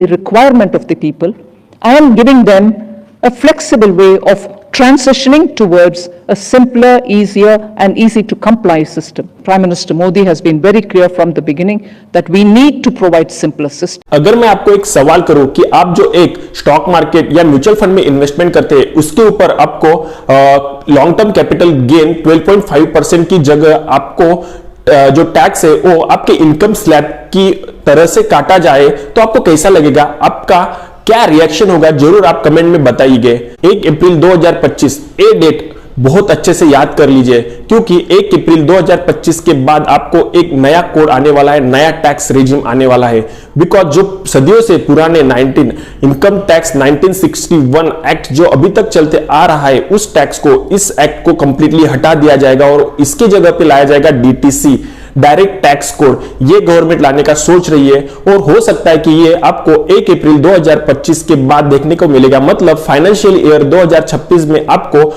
the requirement of the people. I am giving them a flexible way of transitioning towards a simpler, easier and easy to comply system. Prime Minister Modi has been very clear from the beginning that we need to provide simpler system. अगर मैं आपको एक सवाल करूं कि आप जो एक स्टॉक मार्केट या म्यूचुअल फंड में इन्वेस्टमेंट करते हैं उसके ऊपर आपको लॉन्ग टर्म कैपिटल गेन 12.5% की जगह आपको जो टैक्स है वो आपके इनकम स्लैब की तरह से काटा जाए तो आपको कैसा लगेगा, आपका क्या रिएक्शन होगा, जरूर आप कमेंट में बताइए। 1 अप्रैल 2025 ये डेट बहुत अच्छे से याद कर लीजिए क्योंकि 1 अप्रैल 2025 के बाद आपको एक नया कोड आने वाला है, नया टैक्स रेजिम आने वाला है। बिकॉज जो सदियों से पुराने इनकम टैक्स 1961 एक्ट जो अभी तक चलते आ रहा है उस टैक्स को, इस एक्ट को कंप्लीटली हटा दिया जाएगा और इसके जगह पे लाया जाएगा डीटीसी, डायरेक्ट टैक्स कोड। ये गवर्नमेंट लाने का सोच रही है और हो सकता है कि ये आपको 1 अप्रैल 2025 के बाद देखने को मिलेगा। मतलब फाइनेंशियल ईयर 2026 में आपको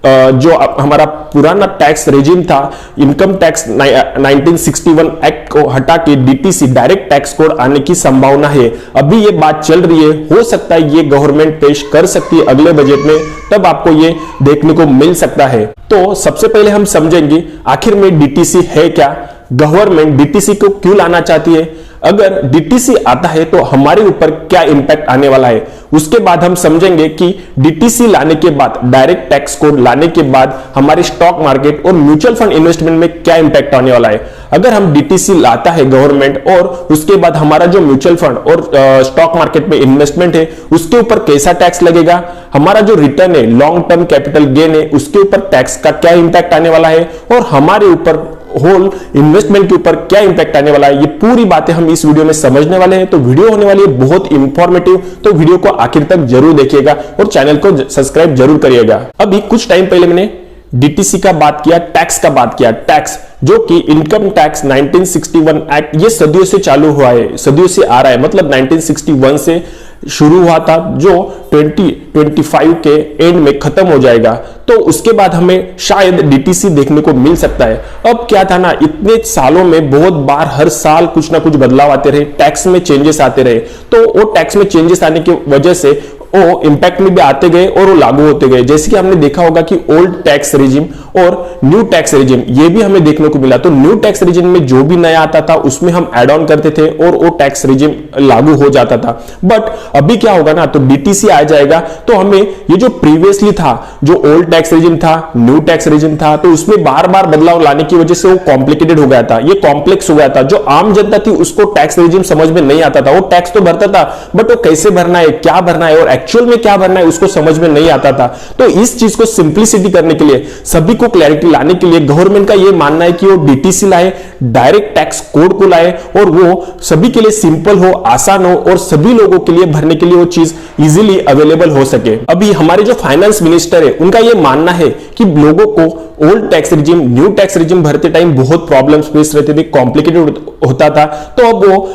जो हमारा पुराना टैक्स रेजिम था, इनकम टैक्स 1961 एक्ट को हटा के डीटीसी, डायरेक्ट टैक्स कोड आने की संभावना है। अभी ये बात चल रही है, हो सकता है ये गवर्नमेंट पेश कर सकती है अगले बजट में, तब आपको ये देखने को मिल सकता है। तो सबसे पहले हम समझेंगे आखिर में डीटीसी है क्या, गवर्नमेंट डीटीसी को क्यों लाना चाहती है, अगर डीटीसी आता है तो हमारे ऊपर क्या इंपैक्ट आने वाला है। उसके बाद हम समझेंगे कि डीटीसी लाने के बाद, डायरेक्ट टैक्स कोड लाने के बाद हमारे स्टॉक मार्केट और म्यूचुअल फंड इन्वेस्टमेंट में क्या इंपैक्ट आने वाला है। अगर हम डीटीसी लाता है गवर्नमेंट और उसके बाद हमारा जो म्यूचुअल फंड और स्टॉक मार्केट में इन्वेस्टमेंट है उसके ऊपर कैसा टैक्स लगेगा, हमारा जो रिटर्न है, लॉन्ग टर्म कैपिटल गेन है, उसके ऊपर टैक्स का क्या इंपैक्ट आने वाला है और हमारे ऊपर होल इन्वेस्टमेंट के ऊपर क्या इंपैक्ट आने वाला है, ये पूरी बातें हम इस वीडियो में समझने वाले हैं। तो वीडियो होने वाली है बहुत इंफॉर्मेटिव, तो वीडियो को आखिर तक जरूर देखिएगा और चैनल को सब्सक्राइब जरूर करिएगा। अभी कुछ टाइम पहले मैंने डीटीसी का बात किया, टैक्स का बात किया, टैक्स जो कि इनकम टैक्स 1961 एक्ट ये सदियों से चालू हुआ है, सदियों से आ रहा है। मतलब 1961 से शुरू हुआ था जो 2025 के एंड में खत्म हो जाएगा, तो उसके बाद हमें शायद डीटीसी देखने को मिल सकता है। अब क्या था ना, इतने सालों में बहुत बार हर साल कुछ ना कुछ बदलाव आते रहे, टैक्स में चेंजेस आते रहे, तो वो टैक्स में चेंजेस आने की वजह से वो इंपैक्ट में भी आते गए और वो लागू होते गए। जैसे कि हमने देखा होगा कि ओल्ड टैक्स रेजिम और न्यू टैक्स रेजिम ये भी हमें देखने को मिला। तो न्यू टैक्स रेजिम में जो भी नया आता था उसमें हम ऐड ऑन करते थे और वो टैक्स रेजिम लागू हो जाता था। बट अभी क्या होगा ना, तो डीटीसी आ जाएगा तो हमें ये जो प्रीवियसली था, जो ओल्ड टैक्स रेजिम था, न्यू टैक्स रेजिम था, तो उसमें बार बार बदलाव लाने की वजह से वो कॉम्प्लिकेटेड हो गया था, ये कॉम्प्लेक्स हो गया था। जो आम जनता थी उसको टैक्स रेजिम समझ में नहीं आता था, वो टैक्स तो भरता था बट वो कैसे भरना है, क्या भरना है और एक्चुअल में क्या भरना है उसको समझ में नहीं आता था। तो इस चीज को सिंप्लिसिटी करने के लिए, सभी को क्लैरिटी लाने के लिए गवर्नमेंट का यह मानना है कि वो डीटीसी लाए, डायरेक्ट टैक्स कोड को लाए और वो सभी के लिए सिंपल हो, आसान हो और सभी लोगों के लिए भरने के लिए वो चीज इजीली अवेलेबल हो सके। अभी हमारे जो फाइनेंस मिनिस्टर है उनका यह मानना है कि लोगों को old tax regime, new tax regime भरते टाइम बहुत प्रॉब्लम्स फेस रहते थे, कॉम्प्लिकेटेड होता था। तो अब वो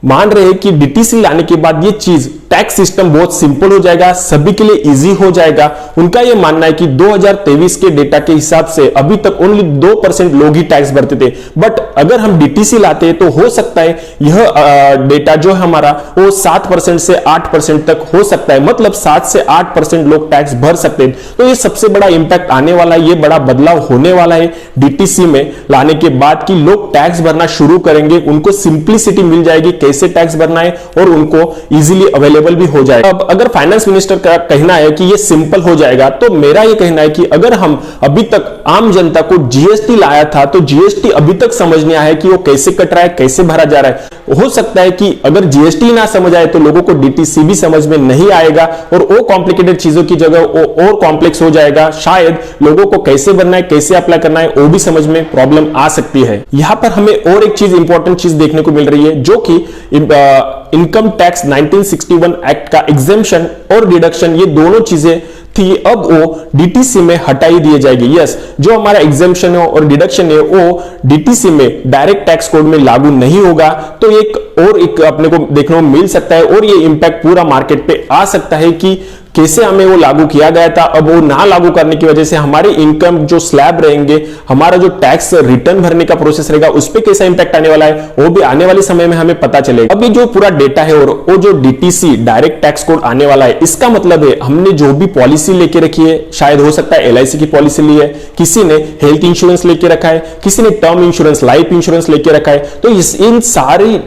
मान रहे हैं कि डीटीसी लाने के बाद ये चीज, टैक्स सिस्टम बहुत सिंपल हो जाएगा, सभी के लिए इजी हो जाएगा। उनका यह मानना है कि 2023 के डेटा के हिसाब से अभी तक ओनली 2% लोग ही टैक्स भरते थे, बट अगर हम डीटीसी लाते हैं तो हो सकता है यह डेटा जो हमारा वो 7% से 8% तक हो सकता है। मतलब 7 से 8% लोग टैक्स भर सकते हैं। तो ये सबसे बड़ा इंपैक्ट आने वाला है, ये बड़ा बदलाव होने वाला है डीटीसी में लाने के बाद कि लोग टैक्स भरना शुरू करेंगे, उनको सिंप्लिसिटी मिल जाएगी कैसे टैक्स भरना है और उनको इजीली अवेलेबल भी हो जाएगा। अब अगर फाइनेंस मिनिस्टर का कहना है कि ये सिंपल हो जाएगा, तो मेरा ये कहना है कि अगर हम अभी तक आम जनता को जीएसटी लाया था तो जीएसटी अभी तक समझ नहीं आया कि वो कैसे कट रहा है, कैसे भरा जा रहा है। हो सकता है कि अगर जीएसटी ना समझ आए तो लोगों को डीटीसी भी समझ में नहीं आएगा और वो कॉम्प्लिकेटेड चीजों की जगह वो और कॉम्प्लेक्स हो जाएगा। शायद लोगों को कैसे भरना है, कैसे अप्लाई करना है वो भी समझ में प्रॉब्लम आ सकती है। यहां पर हमें और एक चीज, इंपॉर्टेंट चीज देखने को मिल रही है जो कि इनकम टैक्स 1961 एक्ट का एग्जेम्पशन और डिडक्शन, ये दोनों चीजें थी, अब वो डीटीसी में हटाई दिए जाएगी। यस, जो हमारा एग्जेम्पशन है और डिडक्शन है वो डीटीसी में, डायरेक्ट टैक्स कोड में लागू नहीं होगा। तो एक और एक अपने को देखने को मिल सकता है और ये इंपैक्ट पूरा मार्केट पे आ सकता है कि कैसे हमें वो लागू किया गया था, अब वो ना लागू करने की वजह से हमारे इनकम जो स्लैब रहेंगे, हमारा जो टैक्स रिटर्न भरने का प्रोसेस रहेगा, उस पर कैसा इंपैक्ट आने वाला है, वो भी आने वाले समय में हमें पता चलेगा। अभी जो पूरा डेटा है और वो जो डीटीसी डायरेक्ट टैक्स कोड आने वाला है, इसका मतलब है हमने जो भी पॉलिसी लेके रखी है, शायद हो सकता है एलआईसी की पॉलिसी ली है, किसी ने हेल्थ इंश्योरेंस लेके रखा है, किसी ने टर्म इंश्योरेंस, लाइफ इंश्योरेंस लेके रखा है, तो इन सारी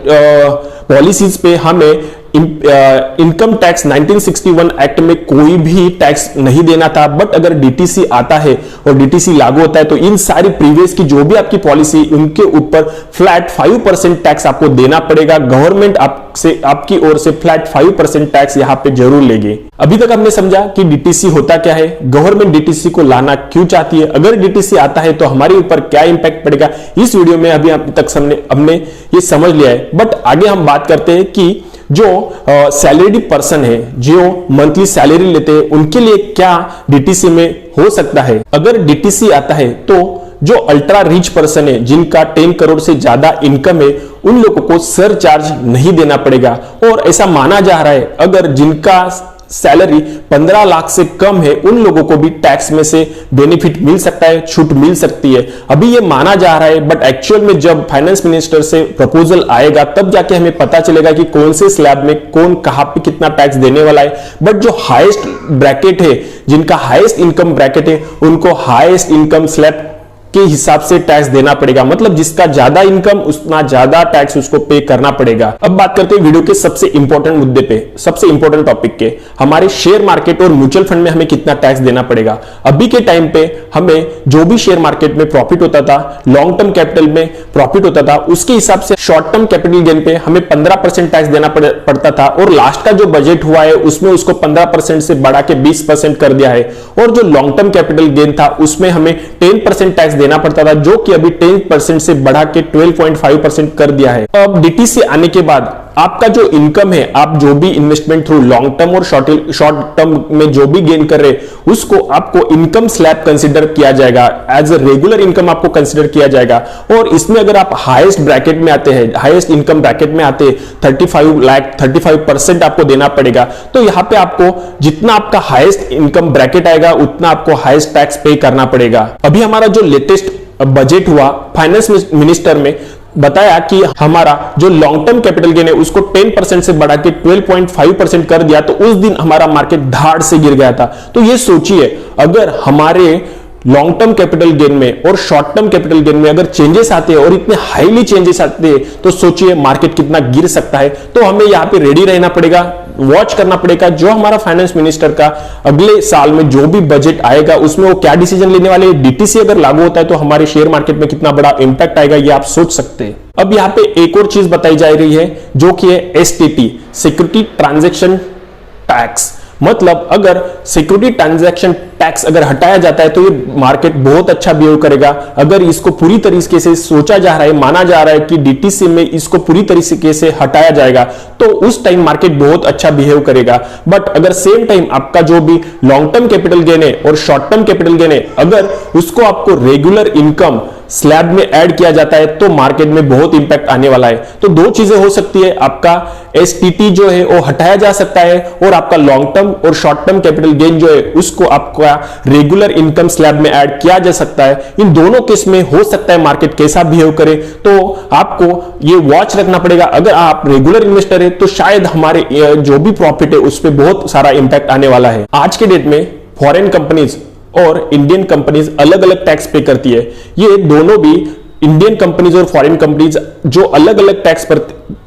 पॉलिसीज पे हमें इनकम टैक्स 1961 एक्ट में कोई भी टैक्स नहीं देना था। बट अगर डीटीसी आता है और डीटीसी लागू होता है तो इन सारी प्रीवियस की जो भी आपकी पॉलिसी, उनके ऊपर फ्लैट 5% टैक्स आपको देना पड़ेगा। गवर्नमेंट आपसे, आपकी ओर से फ्लैट 5% टैक्स यहां पे जरूर लेगी। अभी तक हमने समझा कि डीटीसी होता क्या है, गवर्नमेंट डीटीसी को लाना क्यों चाहती है, अगर डीटीसी आता है तो हमारे ऊपर क्या इंपैक्ट पड़ेगा, इस वीडियो में अभी तक हमने ये समझ लिया है। बट आगे हम बात करते हैं कि जो सैलरीड पर्सन है, जो मंथली सैलरी लेते हैं, उनके लिए क्या डीटीसी में हो सकता है। अगर डीटीसी आता है तो जो अल्ट्रा रिच पर्सन है, जिनका 10 करोड़ से ज्यादा इनकम है, उन लोगों को सरचार्ज नहीं देना पड़ेगा। और ऐसा माना जा रहा है अगर जिनका सैलरी 15 लाख से कम है, उन लोगों को भी टैक्स में से बेनिफिट मिल सकता है, छूट मिल सकती है। अभी ये माना जा रहा है, बट एक्चुअल में जब फाइनेंस मिनिस्टर से प्रपोजल आएगा तब जाके हमें पता चलेगा कि कौन से स्लैब में कौन कहां पे कितना टैक्स देने वाला है। बट जो हाईएस्ट ब्रैकेट है, जिनका हाईएस्ट इनकम ब्रैकेट है, उनको हाईएस्ट इनकम स्लैब के हिसाब से टैक्स देना पड़ेगा। मतलब जिसका ज्यादा इनकम, उतना ज्यादा टैक्स उसको पे करना पड़ेगा। अब बात करते हैं वीडियो के सबसे इंपॉर्टेंट मुद्दे पे, सबसे इंपॉर्टेंट टॉपिक के, हमारे शेयर मार्केट और म्यूचुअल फंड में हमें कितना टैक्स देना पड़ेगा। अभी के टाइम पे हमें जो भी शेयर मार्केट में प्रॉफिट होता था, लॉन्ग टर्म कैपिटल में प्रॉफिट होता था, उसके हिसाब से शॉर्ट टर्म कैपिटल गेन पे हमें 15% टैक्स देना पड़ता था। और लास्ट का जो बजट हुआ है उसमें उसको 15% से बढ़ा के 20% कर दिया है। और जो लॉन्ग टर्म कैपिटल गेन था उसमें हमें 10% टैक्स देना पड़ता था, जो कि अभी 10% से बढ़ा के 12.5% कर दिया है। अब डीटीसी आने के बाद आपका जो इनकम है, आप जो भी इन्वेस्टमेंट थ्रू लॉन्ग टर्म और शॉर्ट टर्म में जो भी गेन कर रहे हैं, उसको आपको इनकम स्लैब कंसीडर किया जाएगा, एज अ रेगुलर इनकम आपको कंसीडर किया जाएगा। और इसमें अगर आप हाईएस्ट ब्रैकेट में आते हैं, हाईएस्ट इनकम ब्रैकेट में आते हैं, 35 लाख 35% आपको देना पड़ेगा। तो यहां पे आपको जितना आपका हाईएस्ट इनकम ब्रैकेट आएगा, उतना आपको हाईएस्ट टैक्स पे करना पड़ेगा। अभी हमारा जो लेटेस्ट बजट हुआ, फाइनेंस मिनिस्टर में बताया कि हमारा जो लॉन्ग टर्म कैपिटल गेन है उसको 10% से बढ़ा के 12.5% कर दिया। तो उस दिन हमारा मार्केट धाड़ से गिर गया था। तो ये सोचिए, अगर हमारे लॉन्ग टर्म कैपिटल गेन में और शॉर्ट टर्म कैपिटल गेन में अगर चेंजेस आते हैं और इतने हाईली चेंजेस आते हैं, तो सोचिए मार्केट कितना गिर सकता है। तो हमें यहां पे रेडी रहना पड़ेगा, वॉच करना पड़ेगा जो हमारा फाइनेंस मिनिस्टर का अगले साल में जो भी बजट आएगा उसमें वो क्या डिसीजन लेने वाले हैं। डीटीसी अगर लागू होता है तो हमारे शेयर मार्केट में कितना बड़ा इंपैक्ट आएगा, ये आप सोच सकते हैं। अब यहां पे एक और चीज बताई जा रही है जो कि है एसटीटी, सिक्योरिटी ट्रांजैक्शन टैक्स। मतलब अगर सिक्योरिटी ट्रांजैक्शन टैक्स अगर हटाया जाता है तो ये मार्केट बहुत अच्छा बिहेव करेगा। अगर इसको पूरी तरीके से सोचा जा रहा है, माना जा रहा है कि डीटीसी में इसको पूरी तरीके से हटाया जाएगा, तो उस टाइम मार्केट बहुत अच्छा बिहेव करेगा। बट अगर सेम टाइम आपका जो भी लॉन्ग टर्म कैपिटल गेन है और शॉर्ट टर्म कैपिटल गेन है, अगर उसको आपको रेगुलर इनकम स्लैब में ऐड किया जाता है तो मार्केट में बहुत इंपैक्ट आने वाला है। तो दो चीजें हो सकती है, आपका एसटीटी जो है वो हटाया जा सकता है और आपका लॉन्ग टर्म और शॉर्ट टर्म कैपिटल गेन जो है उसको आपका रेगुलर इनकम स्लैब में ऐड किया जा सकता है। इन दोनों केस में हो सकता है मार्केट कैसा बिहेव करे, तो आपको ये वॉच रखना पड़ेगा। अगर आप रेगुलर इन्वेस्टर है तो शायद हमारे जो भी प्रॉफिट है उस पर बहुत सारा इंपैक्ट आने वाला है। आज के डेट में फॉरेन कंपनीज और इंडियन कंपनीज अलग अलग टैक्स पे करती है। ये दोनों भी इंडियन कंपनीज और फॉरेन कंपनीज जो अलग अलग टैक्स पर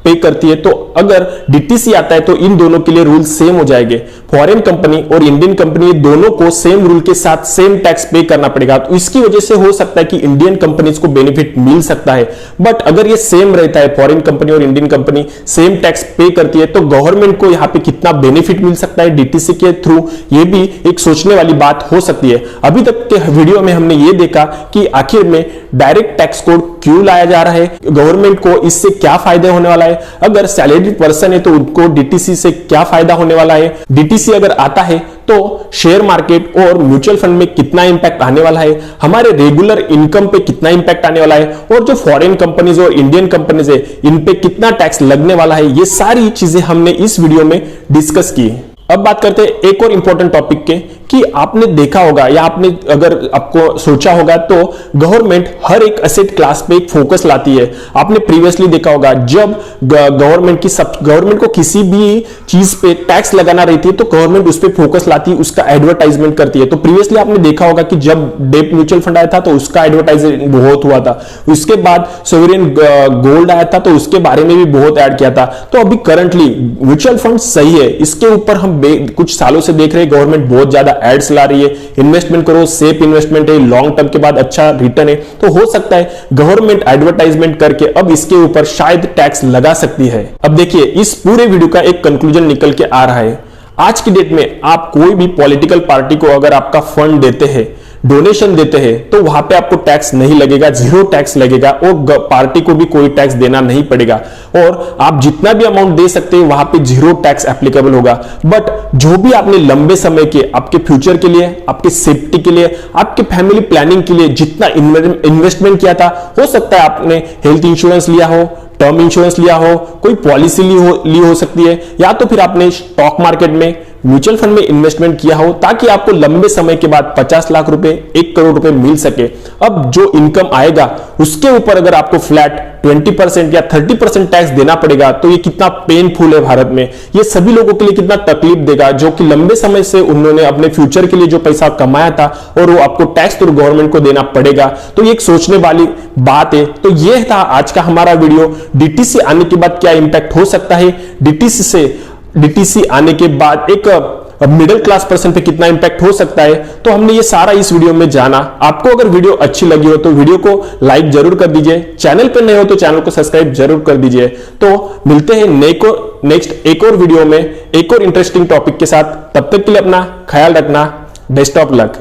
पे करती है, तो अगर डीटीसी आता है तो इन दोनों के लिए रूल सेम हो जाएंगे। फॉरेन कंपनी और इंडियन कंपनी दोनों को सेम रूल के साथ सेम टैक्स पे करना पड़ेगा। तो इसकी वजह से हो सकता है कि इंडियन कंपनीज को बेनिफिट मिल सकता है। बट अगर ये सेम रहता है, फॉरेन कंपनी और इंडियन कंपनी सेम टैक्स पे करती है, तो गवर्नमेंट को यहां पे कितना बेनिफिट मिल सकता है डीटीसी के थ्रू, ये भी एक सोचने वाली बात हो सकती है। अभी तक के वीडियो में हमने ये देखा कि आखिर में डायरेक्ट टैक्स कोड क्यों लाया जा रहा है, गवर्नमेंट को इससे क्या फायदे होने वाला है, अगर सैलरीड पर्सन है तो उनको डीटीसी से क्या फायदा होने वाला है, डीटीसी अगर आता है तो शेयर मार्केट और म्यूचुअल फंड में कितना इंपैक्ट आने वाला है, हमारे रेगुलर इनकम पे कितना इंपैक्ट आने वाला है, और जो फॉरेन कंपनीज और इंडियन कंपनीज है इन पे कितना टैक्स लगने वाला है। ये सारी चीजें हमने इस वीडियो में डिस्कस की। अब बात करते हैं एक और इंपॉर्टेंट टॉपिक के कि आपने देखा होगा या आपने अगर आपको सोचा होगा तो गवर्नमेंट हर एक एसेट क्लास पे एक फोकस लाती है। आपने प्रीवियसली देखा होगा जब गवर्नमेंट को किसी भी चीज पे टैक्स लगाना रहती है तो गवर्नमेंट उस पर फोकस लाती है, उसका एडवर्टाइजमेंट करती है। तो प्रीवियसली आपने देखा होगा कि जब डेप म्यूचुअल फंड आया था तो उसका एडवर्टाइजमेंट बहुत हुआ था, उसके बाद सोवरेन गोल्ड आया था तो उसके बारे में भी बहुत ऐड किया था। तो अभी करंटली म्यूचुअल फंड सही है, इसके ऊपर हम कुछ सालों से देख रहे हैं गवर्नमेंट बहुत ज्यादा एड्स ला रही है, इन्वेस्टमेंट करो, सेफ इन्वेस्टमेंट है, लॉन्ग टर्म के बाद अच्छा रिटर्न है। तो हो सकता है गवर्नमेंट एडवर्टाइजमेंट करके अब इसके ऊपर शायद टैक्स लगा सकती है। अब देखिए इस पूरे वीडियो का एक कंक्लूजन निकल के आ रहा है। आज की डेट में आप कोई भी पॉलिटिकल पार्टी को अगर आपका फंड देते हैं, डोनेशन देते हैं, तो वहां पे आपको टैक्स नहीं लगेगा, जीरो टैक्स लगेगा और पार्टी को भी कोई टैक्स देना नहीं पड़ेगा। और आप जितना भी अमाउंट दे सकते हैं वहां पे जीरो टैक्स एप्लीकेबल होगा। बट जो भी आपने लंबे समय के आपके फ्यूचर के लिए, आपके सेफ्टी के लिए, आपके फैमिली प्लानिंग के लिए जितना इन्वेस्टमेंट किया था, हो सकता है आपने हेल्थ इंश्योरेंस लिया हो, टर्म इंश्योरेंस लिया हो, कोई पॉलिसी ली हो सकती है, या तो फिर आपने स्टॉक मार्केट में, म्यूचुअल फंड में इन्वेस्टमेंट किया हो ताकि आपको लंबे समय के बाद 50 लाख रुपए, 1 करोड़ रुपए मिल सके। अब जो इनकम आएगा उसके ऊपर अगर आपको फ्लैट 20% या 30% टैक्स देना पड़ेगा तो ये कितना पेनफुल है भारत में, ये सभी लोगों के लिए कितना तकलीफ देगा जो कि लंबे समय से उन्होंने अपने फ्यूचर के लिए जो पैसा कमाया था और वो आपको टैक्स तो गवर्नमेंट को देना पड़ेगा। तो ये एक सोचने वाली बात है। तो ये था आज का हमारा वीडियो। डीटीसी आने के बाद क्या इंपैक्ट हो सकता है, डीटीसी आने के बाद एक मिडिल क्लास पर्सन पे कितना इंपैक्ट हो सकता है, तो हमने ये सारा इस वीडियो में जाना। आपको अगर वीडियो अच्छी लगी हो तो वीडियो को लाइक जरूर कर दीजिए, चैनल पे नए हो तो चैनल को सब्सक्राइब जरूर कर दीजिए। तो मिलते हैं नेक्स्ट एक और वीडियो में एक और इंटरेस्टिंग टॉपिक के साथ। तब तक के लिए अपना ख्याल रखना। Best of luck.